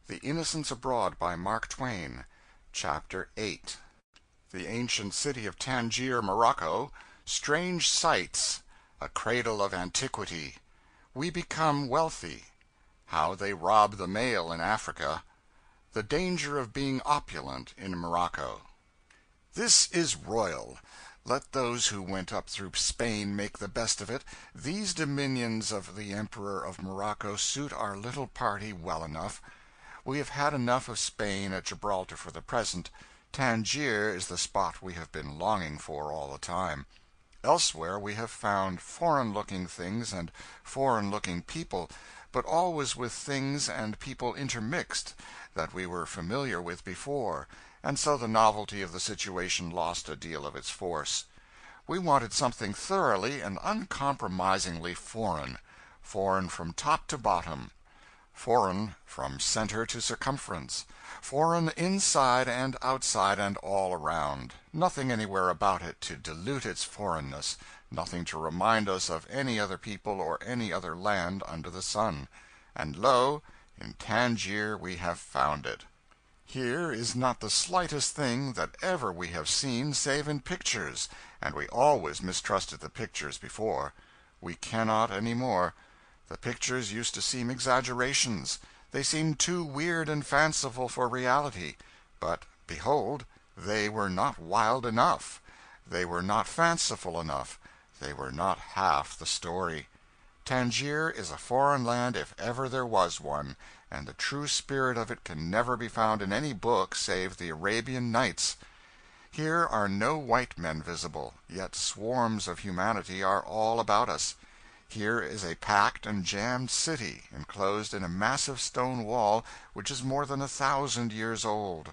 The Innocents Abroad by Mark Twain. Chapter 8. The ancient city of Tangier, Morocco. Strange sights. A cradle of antiquity. We become wealthy. How they rob the mail in Africa. The danger of being opulent in Morocco. This is royal. Let those who went up through Spain make the best of it. These dominions of the Emperor of Morocco suit our little party well enough. We have had enough of Spain at Gibraltar for the present. Tangier is the spot we have been longing for all the time. Elsewhere we have found foreign-looking things and foreign-looking people, but always with things and people intermixed that we were familiar with before, and so the novelty of the situation lost a deal of its force. We wanted something thoroughly and uncompromisingly foreign from top to bottom, foreign from center to circumference, foreign inside and outside and all around, nothing anywhere about it to dilute its foreignness, nothing to remind us of any other people or any other land under the sun. And lo, in Tangier we have found it. Here is not the slightest thing that ever we have seen save in pictures, and we always mistrusted the pictures before. We cannot any more. The pictures used to seem exaggerations. They seemed too weird and fanciful for reality. But, behold, they were not wild enough. They were not fanciful enough. They were not half the story. Tangier is a foreign land if ever there was one, and the true spirit of it can never be found in any book save the Arabian Nights. Here are no white men visible, yet swarms of humanity are all about us. Here is a packed and jammed city, enclosed in a massive stone wall which is more than 1,000 years old.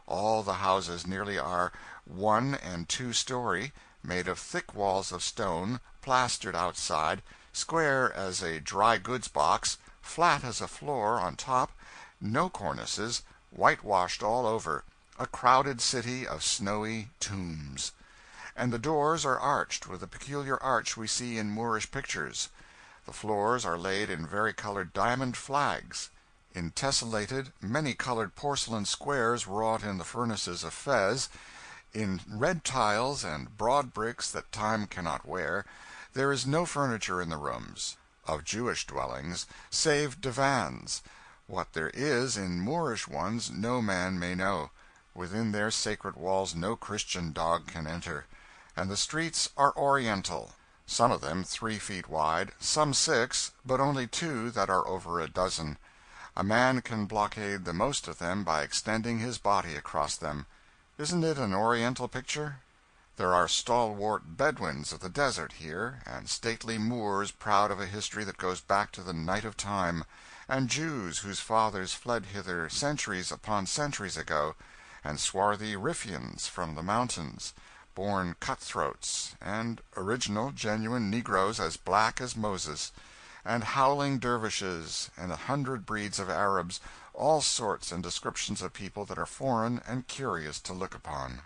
All the houses nearly are 1 and 2 story, made of thick walls of stone, plastered outside, square as a dry goods box, flat as a floor on top, no cornices, whitewashed all over, a crowded city of snowy tombs. And the doors are arched with the peculiar arch we see in Moorish pictures. The floors are laid in varicolored diamond flags. In tessellated, many-colored porcelain squares wrought in the furnaces of Fez, in red tiles and broad bricks that time cannot wear. There is no furniture in the rooms of Jewish dwellings, save divans. What there is in Moorish ones no man may know. Within their sacred walls no Christian dog can enter. And the streets are oriental, some of them 3 feet wide, some 6, but only 2 that are over a dozen. A man can blockade the most of them by extending his body across them. Isn't it an oriental picture? There are stalwart Bedouins of the desert here, and stately Moors proud of a history that goes back to the night of time, and Jews whose fathers fled hither centuries upon centuries ago, and swarthy Riffians from the mountains, born cutthroats, and original genuine Negroes as black as Moses, and howling dervishes, and 100 breeds of Arabs, all sorts and descriptions of people that are foreign and curious to look upon.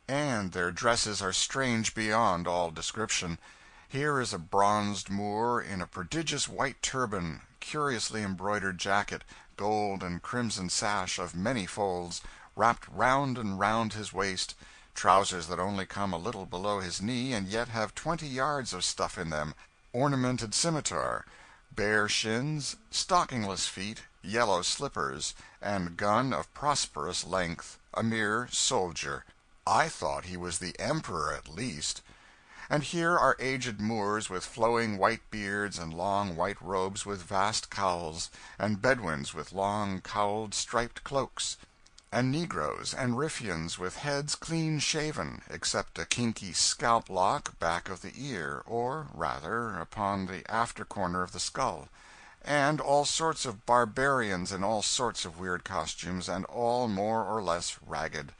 And their dresses are strange beyond all description. Here is a bronzed Moor in a prodigious white turban, curiously embroidered jacket, gold and crimson sash of many folds, wrapped round and round his waist, trousers that only come a little below his knee and yet have 20 yards of stuff in them, ornamented scimitar, bare shins, stockingless feet, yellow slippers, and gun of prosperous length, a mere soldier. I thought he was the emperor at least. And here are aged Moors with flowing white beards and long white robes with vast cowls, and Bedouins with long cowled striped cloaks, and Negroes and Riffians with heads clean shaven, except a kinky scalp lock back of the ear, or, rather, upon the after corner of the skull, and all sorts of barbarians in all sorts of weird costumes, and all more or less ragged.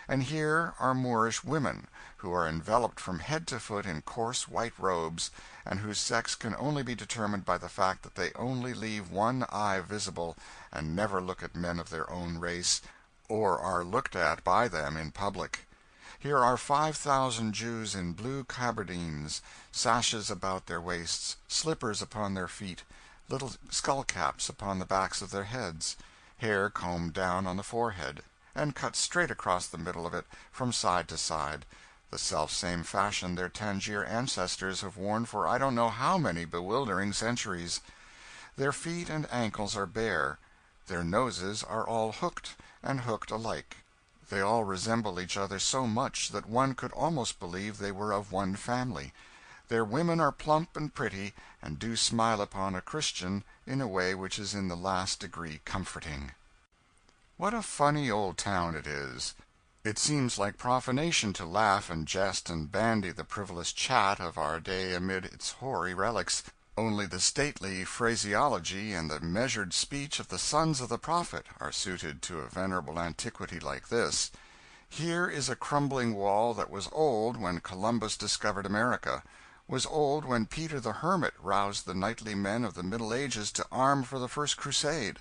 And here are Moorish women, who are enveloped from head to foot in coarse white robes, and whose sex can only be determined by the fact that they only leave one eye visible, and never look at men of their own race, or are looked at by them in public. Here are 5,000 Jews in blue gabardines, sashes about their waists, slippers upon their feet, little skull-caps upon the backs of their heads. hair combed down on the forehead, and cut straight across the middle of it, from side to side, the self-same fashion their Tangier ancestors have worn for I don't know how many bewildering centuries. Their feet and ankles are bare. Their noses are all hooked, and hooked alike. They all resemble each other so much that one could almost believe they were of one family. Their women are plump and pretty, and do smile upon a Christian in a way which is in the last degree comforting. What a funny old town it is! It seems like profanation to laugh and jest and bandy the frivolous chat of our day amid its hoary relics. Only the stately phraseology and the measured speech of the sons of the prophet are suited to a venerable antiquity like this. Here is a crumbling wall that was old when Columbus discovered America, was old when Peter the Hermit roused the knightly men of the Middle Ages to arm for the first crusade,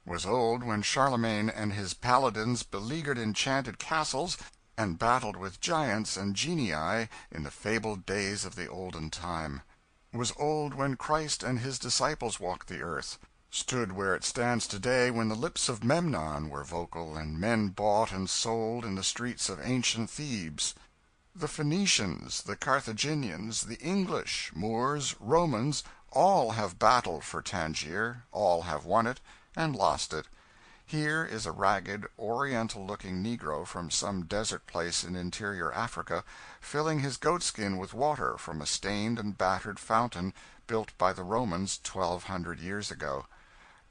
was old when Charlemagne and his paladins beleaguered enchanted castles and battled with giants and genii in the fabled days of the olden time, was old when Christ and his disciples walked the earth, stood where it stands today when the lips of Memnon were vocal and men bought and sold in the streets of ancient Thebes. The Phoenicians, the Carthaginians, the English, Moors, Romans, all have battled for Tangier, all have won it, and lost it. Here is a ragged, oriental-looking negro from some desert place in interior Africa, filling his goatskin with water from a stained and battered fountain built by the Romans 1,200 years ago.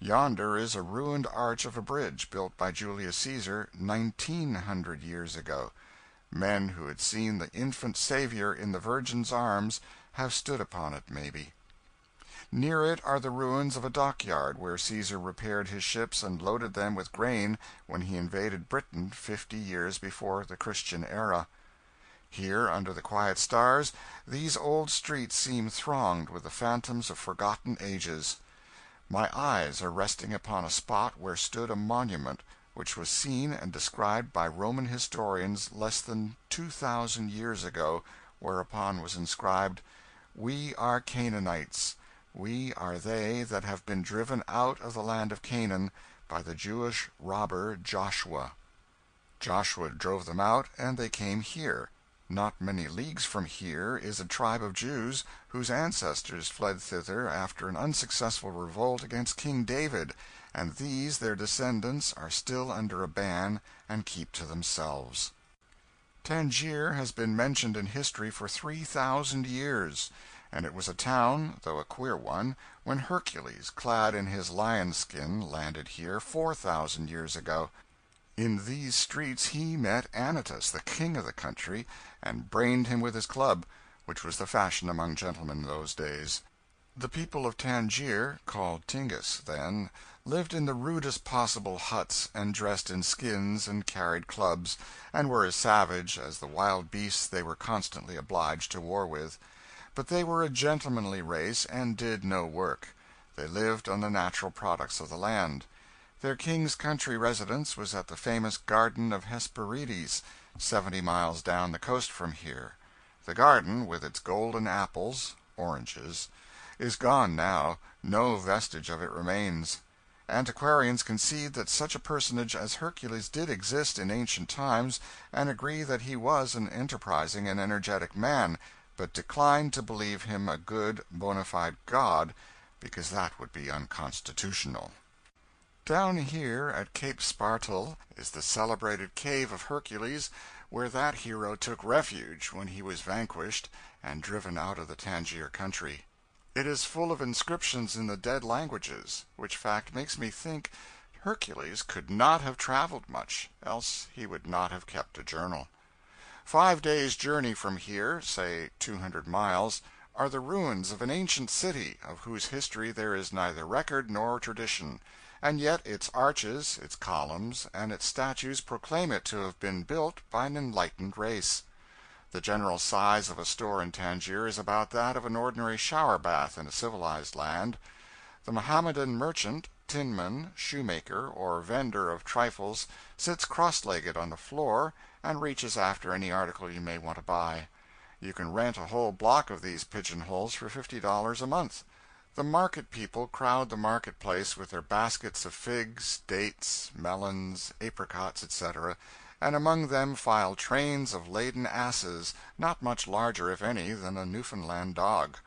Yonder is a ruined arch of a bridge built by Julius Caesar 1,900 years ago. Men who had seen the infant Savior in the Virgin's arms have stood upon it, maybe. Near it are the ruins of a dockyard where Caesar repaired his ships and loaded them with grain when he invaded Britain 50 years before the Christian era. Here, under the quiet stars, these old streets seem thronged with the phantoms of forgotten ages. My eyes are resting upon a spot where stood a monument which was seen and described by Roman historians less than 2,000 years ago, whereupon was inscribed, "We are Canaanites. We are they that have been driven out of the land of Canaan by the Jewish robber Joshua. Joshua drove them out, and they came here. Not many leagues from here is a tribe of Jews whose ancestors fled thither after an unsuccessful revolt against King David, and these their descendants are still under a ban and keep to themselves." Tangier has been mentioned in history for 3,000 years, and it was a town, though a queer one, when Hercules, clad in his lion's skin, landed here 4,000 years ago. In these streets he met Anytus, the king of the country, and brained him with his club, which was the fashion among gentlemen in those days. The people of Tangier, called Tingis then, lived in the rudest possible huts, and dressed in skins and carried clubs, and were as savage as the wild beasts they were constantly obliged to war with. But they were a gentlemanly race, and did no work. They lived on the natural products of the land. Their king's country residence was at the famous Garden of Hesperides, 70 miles down the coast from here. The garden, with its golden apples (oranges), is gone now, no vestige of it remains. Antiquarians concede that such a personage as Hercules did exist in ancient times, and agree that he was an enterprising and energetic man, but decline to believe him a good, bona fide god, because that would be unconstitutional. Down here at Cape Spartel is the celebrated cave of Hercules, where that hero took refuge when he was vanquished and driven out of the Tangier country. It is full of inscriptions in the dead languages, which fact makes me think Hercules could not have traveled much, else he would not have kept a journal. 5 days' journey from here, say 200 miles, are the ruins of an ancient city, of whose history there is neither record nor tradition, and yet its arches, its columns, and its statues proclaim it to have been built by an enlightened race. The general size of a store in Tangier is about that of an ordinary shower bath in a civilized land. The Mohammedan merchant, tinman, shoemaker, or vendor of trifles sits cross-legged on the floor and reaches after any article you may want to buy. You can rent a whole block of these pigeon-holes for $50 a month. The market people crowd the market-place with their baskets of figs, dates, melons, apricots, etc., and among them file trains of laden asses, not much larger, if any, than a Newfoundland dog.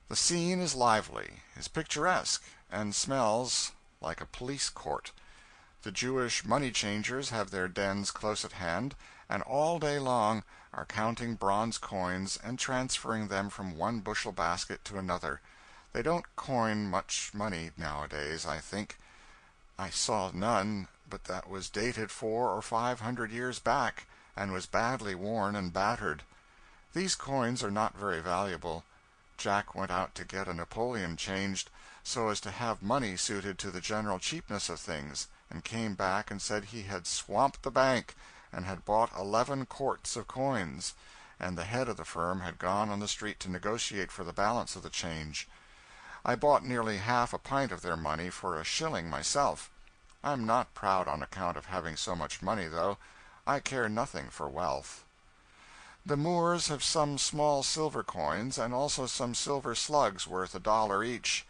The scene is lively, is picturesque, and smells like a police court. The Jewish money-changers have their dens close at hand, and all day long are counting bronze coins and transferring them from one bushel basket to another. They don't coin much money nowadays, I think. I saw none but that was dated 400 or 500 years back, and was badly worn and battered. These coins are not very valuable. Jack went out to get a Napoleon changed, so as to have money suited to the general cheapness of things, and came back and said he had swamped the bank, and had bought 11 quarts of coins, and the head of the firm had gone on the street to negotiate for the balance of the change. I bought nearly half a pint of their money for $1 myself. I'm not proud on account of having so much money, though. I care nothing for wealth. The Moors have some small silver coins, and also some silver slugs worth $1 each.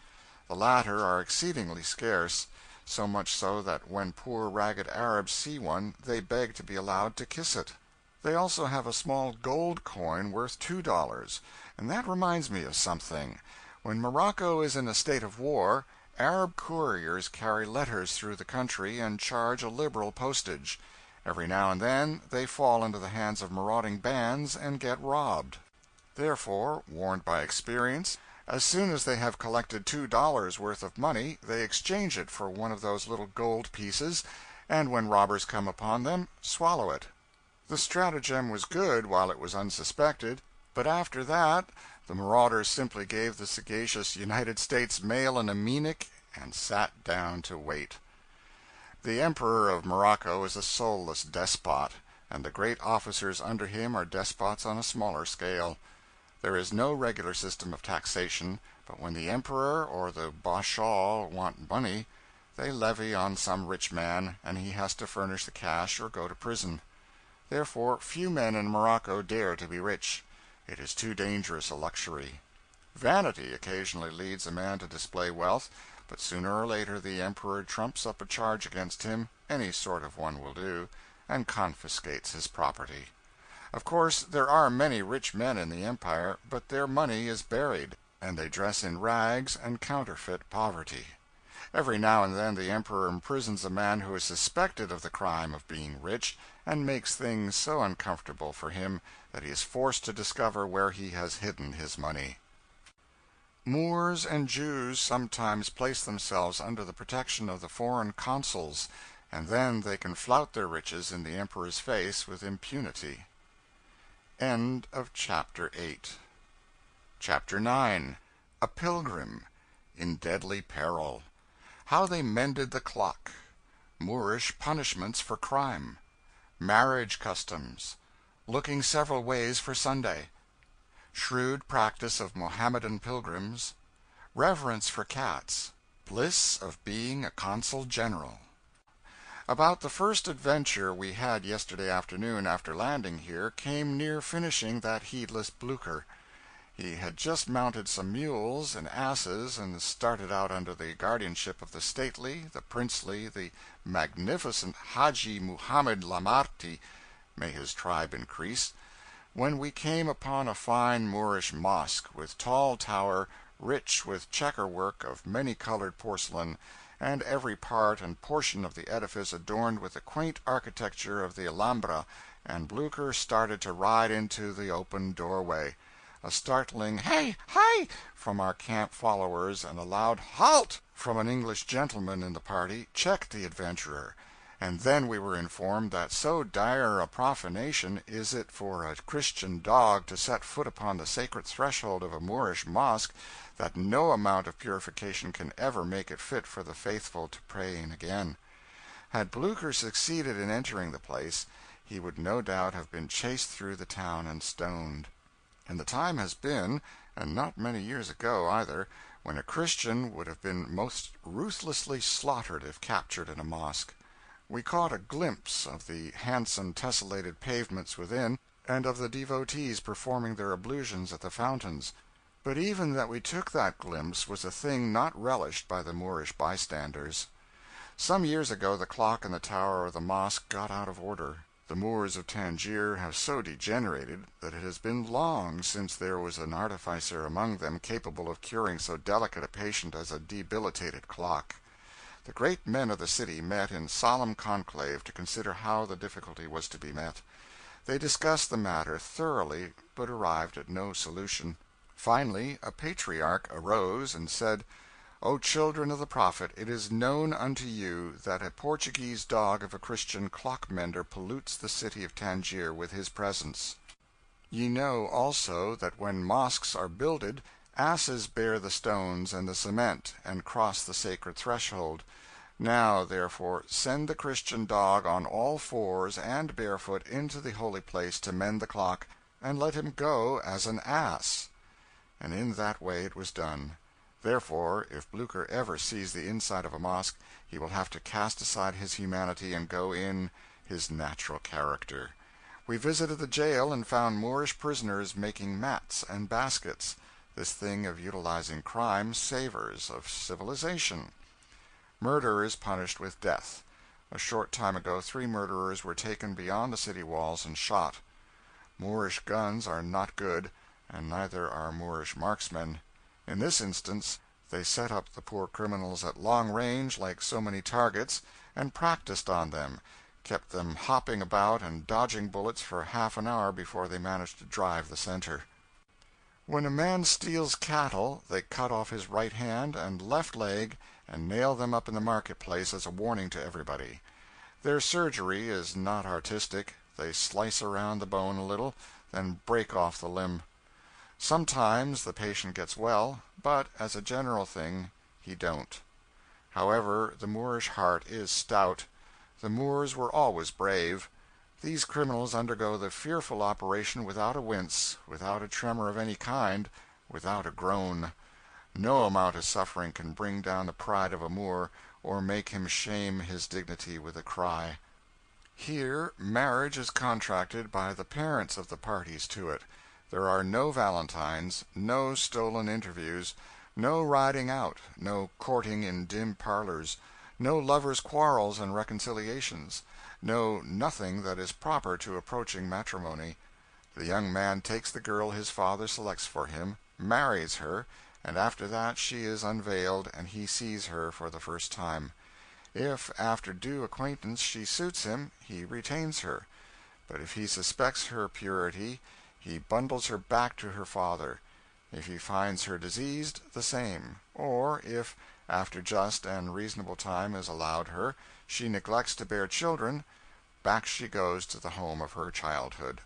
The latter are exceedingly scarce, so much so that when poor ragged Arabs see one they beg to be allowed to kiss it. They also have a small gold coin worth $2, and that reminds me of something. When Morocco is in a state of war, Arab couriers carry letters through the country and charge a liberal postage. Every now and then they fall into the hands of marauding bands and get robbed. Therefore, warned by experience, as soon as they have collected $2 worth of money, they exchange it for one of those little gold pieces, and when robbers come upon them, swallow it. The stratagem was good while it was unsuspected, but after that the marauders simply gave the sagacious United States mail an emenic and sat down to wait. The Emperor of Morocco is a soulless despot, and the great officers under him are despots on a smaller scale. There is no regular system of taxation, but when the Emperor or the Bashaw want money, they levy on some rich man, and he has to furnish the cash or go to prison. Therefore, few men in Morocco dare to be rich. It is too dangerous a luxury. Vanity occasionally leads a man to display wealth, but sooner or later the Emperor trumps up a charge against him, any sort of one will do, and confiscates his property. Of course, there are many rich men in the empire, but their money is buried, and they dress in rags and counterfeit poverty. Every now and then the Emperor imprisons a man who is suspected of the crime of being rich, and makes things so uncomfortable for him that he is forced to discover where he has hidden his money. Moors and Jews sometimes place themselves under the protection of the foreign consuls, and then they can flout their riches in the Emperor's face with impunity. End of Chapter 8. Chapter 9. A Pilgrim in Deadly Peril. How they mended the clock. Moorish punishments for crime. Marriage customs. Looking several ways for Sunday. Shrewd practice of Mohammedan pilgrims. Reverence for cats. Bliss of being a consul general. About the first adventure we had yesterday afternoon after landing here came near finishing that heedless Blucher. He had just mounted some mules and asses and started out under the guardianship of the stately, the princely, the magnificent Haji Muhammad Lamarti, may his tribe increase, when we came upon a fine Moorish mosque, with tall tower, rich with checker-work of many-colored porcelain, and every part and portion of the edifice adorned with the quaint architecture of the Alhambra, and Blucher started to ride into the open doorway. A startling "Hey! Hi!" from our camp followers, and a loud "Halt!" from an English gentleman in the party, checked the adventurer, and then we were informed that so dire a profanation is it for a Christian dog to set foot upon the sacred threshold of a Moorish mosque that no amount of purification can ever make it fit for the faithful to pray in again. Had Blucher succeeded in entering the place, he would no doubt have been chased through the town and stoned. And the time has been, and not many years ago either, when a Christian would have been most ruthlessly slaughtered if captured in a mosque. We caught a glimpse of the handsome tessellated pavements within, and of the devotees performing their ablutions at the fountains. But even that we took that glimpse was a thing not relished by the Moorish bystanders. Some years ago the clock in the tower of the mosque got out of order. The Moors of Tangier have so degenerated that it has been long since there was an artificer among them capable of curing so delicate a patient as a debilitated clock. The great men of the city met in solemn conclave to consider how the difficulty was to be met. They discussed the matter thoroughly, but arrived at no solution. Finally, a patriarch arose and said, O children of the Prophet, it is known unto you that a Portuguese dog of a Christian clock-mender pollutes the city of Tangier with his presence. Ye know also that when mosques are builded, asses bear the stones and the cement, and cross the sacred threshold. Now, therefore, send the Christian dog on all fours and barefoot into the holy place to mend the clock, and let him go as an ass. And in that way it was done. Therefore, if Blucher ever sees the inside of a mosque, he will have to cast aside his humanity and go in his natural character. We visited the jail and found Moorish prisoners making mats and baskets. This thing of utilizing crime savors of civilization. Murder is punished with death. A short time ago 3 murderers were taken beyond the city walls and shot. Moorish guns are not good, and neither are Moorish marksmen. In this instance, they set up the poor criminals at long range like so many targets, and practiced on them, kept them hopping about and dodging bullets for half an hour before they managed to drive the center. When a man steals cattle, they cut off his right hand and left leg and nail them up in the marketplace as a warning to everybody. Their surgery is not artistic. They slice around the bone a little, then break off the limb. Sometimes the patient gets well, but as a general thing he don't. However, the Moorish heart is stout. The Moors were always brave. These criminals undergo the fearful operation without a wince, without a tremor of any kind, without a groan. No amount of suffering can bring down the pride of a Moor, or make him shame his dignity with a cry. Here marriage is contracted by the parents of the parties to it. There are no valentines, no stolen interviews, no riding out, no courting in dim parlors, no lovers' quarrels and reconciliations, no nothing that is proper to approaching matrimony. The young man takes the girl his father selects for him, marries her, and after that she is unveiled and he sees her for the first time. If, after due acquaintance, she suits him, he retains her. But if he suspects her purity, he bundles her back to her father. If he finds her diseased, the same. Or if, after just and reasonable time is allowed her, she neglects to bear children, back she goes to the home of her childhood.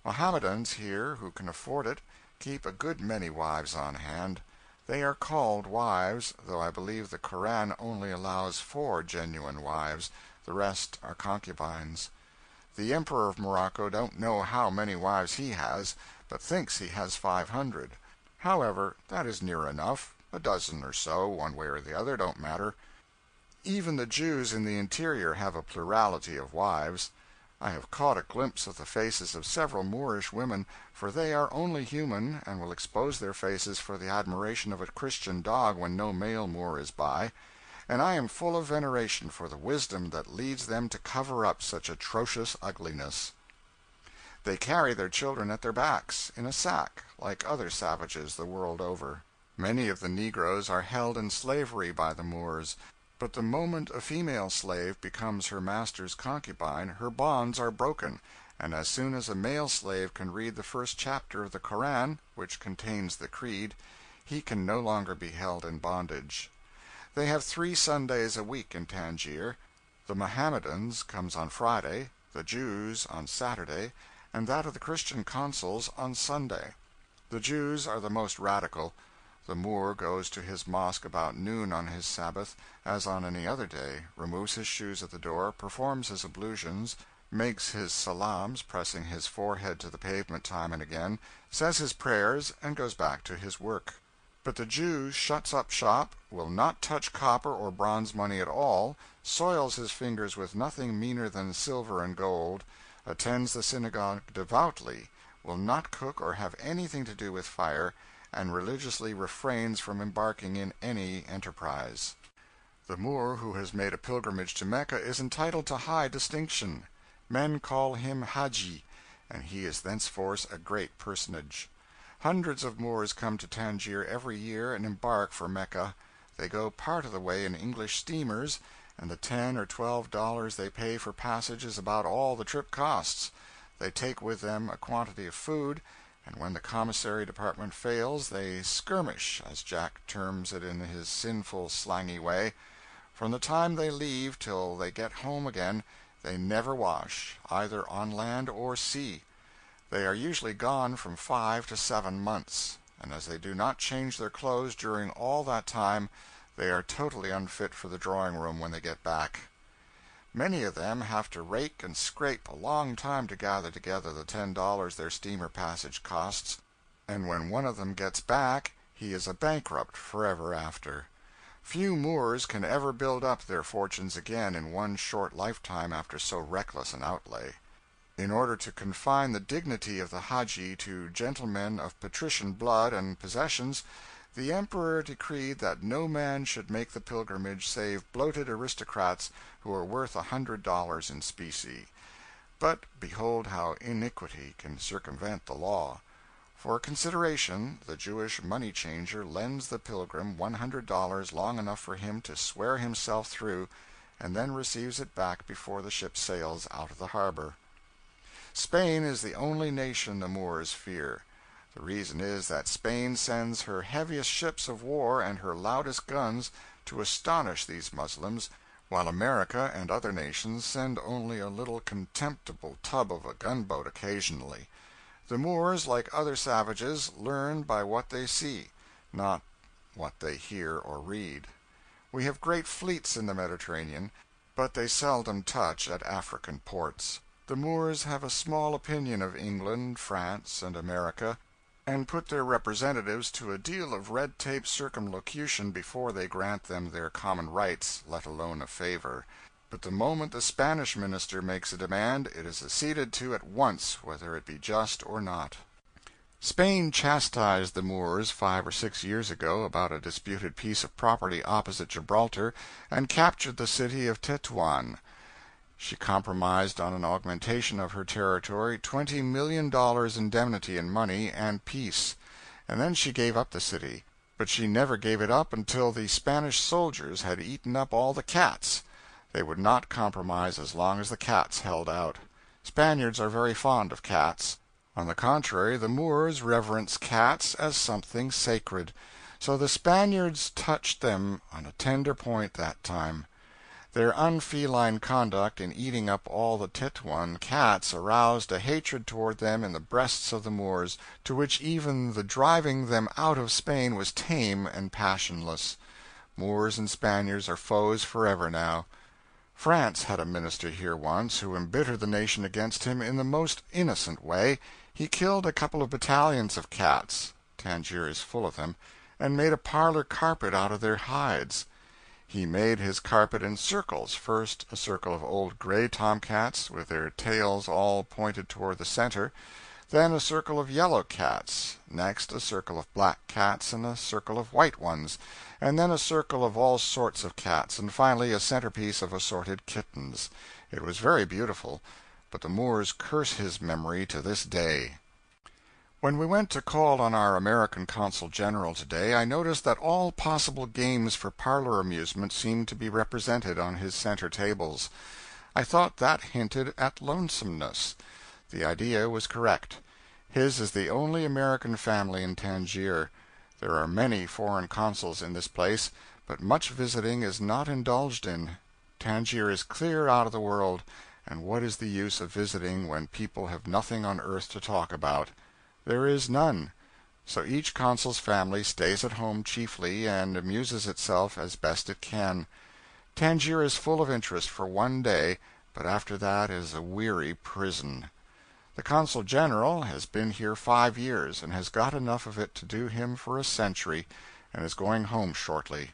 Mohammedans here, who can afford it, keep a good many wives on hand. They are called wives, though I believe the Koran only allows 4 genuine wives, the rest are concubines. The Emperor of Morocco don't know how many wives he has, but thinks he has 500. However, that is near enough. A dozen or so, one way or the other, don't matter. Even the Jews in the interior have a plurality of wives. I have caught a glimpse of the faces of several Moorish women, for they are only human, and will expose their faces for the admiration of a Christian dog when no male Moor is by, and I am full of veneration for the wisdom that leads them to cover up such atrocious ugliness. They carry their children at their backs, in a sack, like other savages the world over. Many of the negroes are held in slavery by the Moors, but the moment a female slave becomes her master's concubine, her bonds are broken, and as soon as a male slave can read the first chapter of the Koran, which contains the creed, he can no longer be held in bondage. They have 3 Sundays a week in Tangier. The Mohammedans comes on Friday, the Jews on Saturday, and that of the Christian consuls on Sunday. The Jews are the most radical. The Moor goes to his mosque about noon on his Sabbath, as on any other day, removes his shoes at the door, performs his ablutions, makes his salams, pressing his forehead to the pavement time and again, says his prayers, and goes back to his work. But the Jew shuts up shop, will not touch copper or bronze money at all, soils his fingers with nothing meaner than silver and gold, attends the synagogue devoutly, will not cook or have anything to do with fire, and religiously refrains from embarking in any enterprise. The Moor who has made a pilgrimage to Mecca is entitled to high distinction. Men call him Haji, and he is thenceforth a great personage. Hundreds of Moors come to Tangier every year and embark for Mecca. They go part of the way in English steamers, and the $10 or $12 they pay for passage is about all the trip costs. They take with them a quantity of food, and when the commissary department fails, they skirmish, as Jack terms it in his sinful, slangy way. From the time they leave till they get home again, they never wash, either on land or sea. They are usually gone from 5 to 7 months, and as they do not change their clothes during all that time, they are totally unfit for the drawing room when they get back. Many of them have to rake and scrape a long time to gather together the $10 their steamer passage costs, and when one of them gets back, he is a bankrupt forever after. Few Moors can ever build up their fortunes again in one short lifetime after so reckless an outlay. In order to confine the dignity of the Haji to gentlemen of patrician blood and possessions, the Emperor decreed that no man should make the pilgrimage save bloated aristocrats who are worth $100 in specie. But behold how iniquity can circumvent the law. For consideration, the Jewish money changer lends the pilgrim $100 long enough for him to swear himself through, and then receives it back before the ship sails out of the harbor. Spain is the only nation the Moors fear. The reason is that Spain sends her heaviest ships of war and her loudest guns to astonish these Muslims, while America and other nations send only a little contemptible tub of a gunboat occasionally. The Moors, like other savages, learn by what they see, not what they hear or read. We have great fleets in the Mediterranean, but they seldom touch at African ports. The Moors have a small opinion of England, France, and America, and put their representatives to a deal of red-tape circumlocution before they grant them their common rights, let alone a favor. But the moment the Spanish minister makes a demand, it is acceded to at once, whether it be just or not. Spain chastised the Moors 5 or 6 years ago about a disputed piece of property opposite Gibraltar, and captured the city of Twain. She compromised on an augmentation of her territory, $20 million indemnity in money and peace, and then she gave up the city. But she never gave it up until the Spanish soldiers had eaten up all the cats. They would not compromise as long as the cats held out. Spaniards are very fond of cats. On the contrary, the Moors reverence cats as something sacred, so the Spaniards touched them on a tender point that time. Their unfeline conduct in eating up all the Tetuan cats aroused a hatred toward them in the breasts of the Moors, to which even the driving them out of Spain was tame and passionless. Moors and Spaniards are foes forever now. France had a minister here once who embittered the nation against him in the most innocent way. He killed a couple of battalions of cats Tangier is full of them and made a parlor carpet out of their hides. He made his carpet in circles, first a circle of old gray tomcats with their tails all pointed toward the center, then a circle of yellow cats, next a circle of black cats and a circle of white ones, and then a circle of all sorts of cats, and finally a centerpiece of assorted kittens. It was very beautiful, but the Moors curse his memory to this day. When we went to call on our American Consul General today, I noticed that all possible games for parlor amusement seemed to be represented on his center tables. I thought that hinted at lonesomeness. The idea was correct. His is the only American family in Tangier. There are many foreign consuls in this place, but much visiting is not indulged in. Tangier is clear out of the world, and what is the use of visiting when people have nothing on earth to talk about? There is none. So each consul's family stays at home chiefly, and amuses itself as best it can. Tangier is full of interest for one day, but after that is a weary prison. The Consul General has been here 5 years, and has got enough of it to do him for a century, and is going home shortly.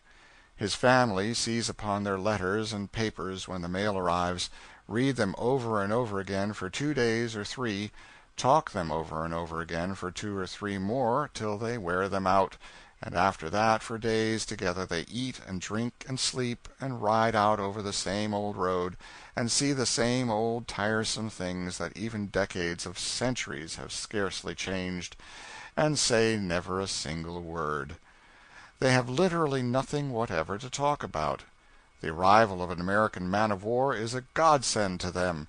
His family seize upon their letters and papers when the mail arrives, read them over and over again for 2 days or 3, talk them over and over again for 2 or 3 more, till they wear them out, and after that for days together they eat and drink and sleep and ride out over the same old road, and see the same old tiresome things that even decades of centuries have scarcely changed, and say never a single word. They have literally nothing whatever to talk about. The arrival of an American man-of-war is a godsend to them.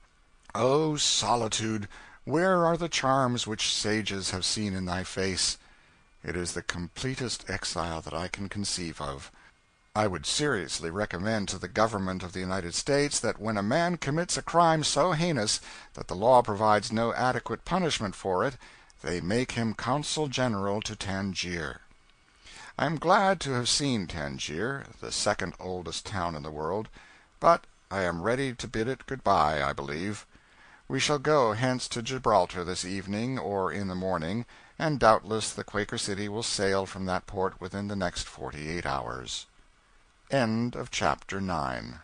O solitude, where are the charms which sages have seen in thy face? It is the completest exile that I can conceive of. I would seriously recommend to the Government of the United States that when a man commits a crime so heinous that the law provides no adequate punishment for it, they make him Consul General to Tangier. I am glad to have seen Tangier, the second oldest town in the world, but I am ready to bid it good-bye, I believe. We shall go hence to Gibraltar this evening or in the morning, and doubtless the Quaker City will sail from that port within the next 48 hours. End of chapter 9.